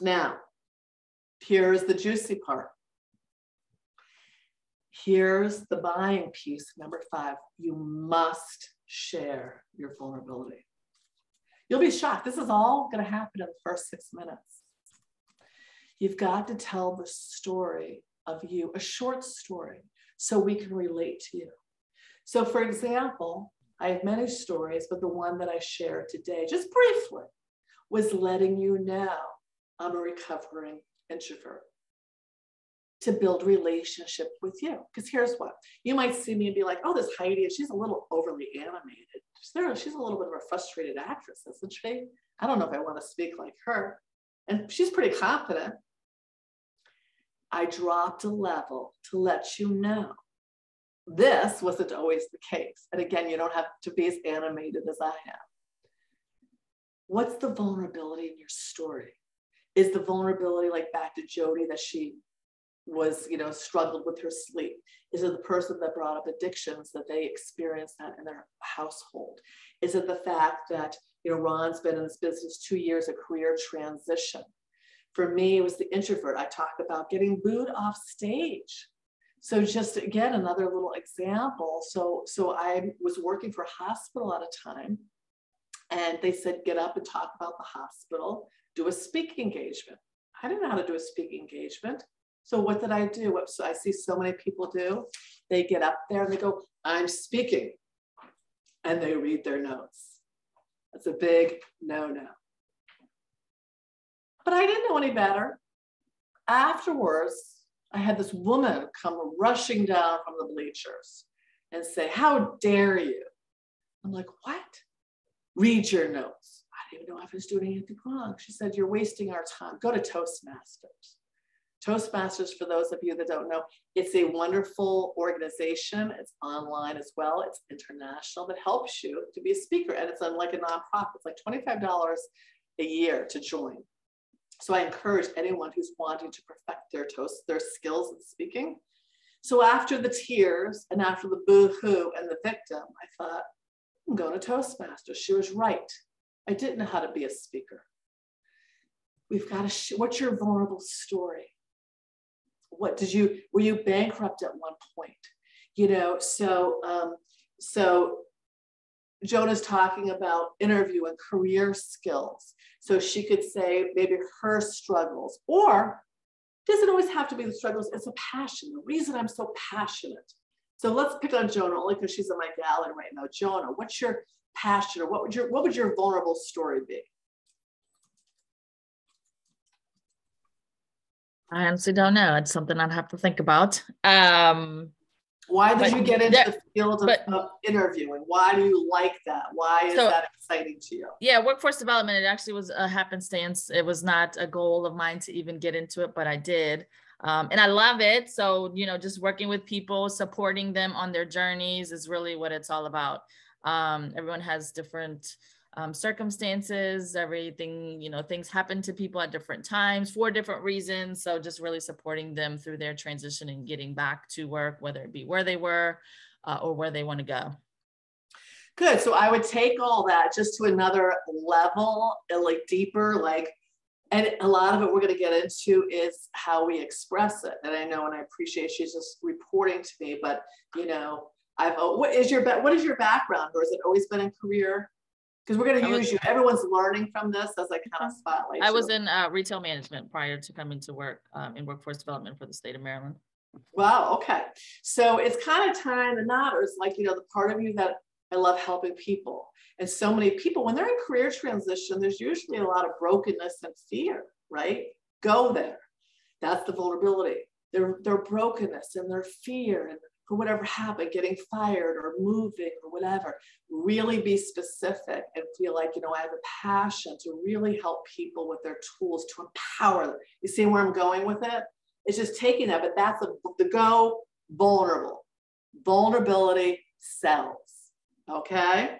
Now, here's the juicy part. Here's the buying piece, number 5. You must share your vulnerability. You'll be shocked. This is all going to happen in the first 6 minutes. You've got to tell the story of you, a short story, so we can relate to you. So for example, I have many stories, but the one that I shared today, just briefly, was letting you know I'm a recovering introvert, to build relationship with you. Because here's what, you might see me and be like, oh, this Heidi, she's a little overly animated. She's a little bit of a frustrated actress, isn't she? I don't know if I want to speak like her. And she's pretty confident. I dropped a level to let you know this wasn't always the case. And again, you don't have to be as animated as I am. What's the vulnerability in your story? Is the vulnerability like back to Jody that she was, struggled with her sleep? Is it the person that brought up addictions that they experienced that in their household? Is it the fact that, Ron's been in this business 2 years, a career transition? For me, it was the introvert. I talked about getting booed off stage. So just again, another little example. So I was working for a hospital at a time, and they said, get up and talk about the hospital, do a speaking engagement. I didn't know how to do a speaking engagement. So what did I do? What I see so many people do, they get up there and they go, I'm speaking. And they read their notes. That's a big no-no. But I didn't know any better. Afterwards, I had this woman come rushing down from the bleachers and say, how dare you? I'm like, what? Read your notes. I didn't even know if I was doing anything wrong. She said, you're wasting our time. Go to Toastmasters. Toastmasters, for those of you that don't know, it's a wonderful organization. It's online as well. It's international, that helps you to be a speaker. And it's like a nonprofit. It's like $25 a year to join. So I encourage anyone who's wanting to perfect their skills in speaking. So after the tears and after the boo-hoo and the victim, I thought, I'm going to Toastmasters. She was right. I didn't know how to be a speaker. We've got to, what's your vulnerable story? Were you bankrupt at one point? So Jonah's talking about interview and career skills. So she could say maybe her struggles, or it doesn't always have to be the struggles. It's a passion. The reason I'm so passionate. So let's pick on Jonah only because she's in my gallery right now. Jonah, what's your passion, or what would your vulnerable story be? I honestly don't know. It's something I'd have to think about. Why did you get into the field of interviewing? Why do you like that? Why is that exciting to you? Yeah, workforce development, it actually was a happenstance. It was not a goal of mine to even get into it, but I did. And I love it. So, just working with people, supporting them on their journeys is really what it's all about. Everyone has different circumstances, everything, things happen to people at different times for different reasons. So just really supporting them through their transition and getting back to work, whether it be where they were or where they want to go. Good. So I would take all that just to another level, like deeper, and a lot of it we're going to get into is how we express it. And I know, and I appreciate she's just reporting to me, but what is your background, or has it always been in career? Because we're going to use you. Everyone's learning from this as I kind of spotlight. I was in retail management prior to coming to work in workforce development for the state of Maryland. Wow. Okay. So it's kind of tying the knot, or it's like, the part of you that I love helping people. And so many people, when they're in career transition, there's usually a lot of brokenness and fear, right? Go there. That's the vulnerability. Their brokenness and their fear, and for whatever happened, getting fired or moving or whatever, really be specific and feel like, I have a passion to really help people with their tools to empower them. You see where I'm going with it? It's just taking that, but that's the go vulnerable. Vulnerability sells, okay?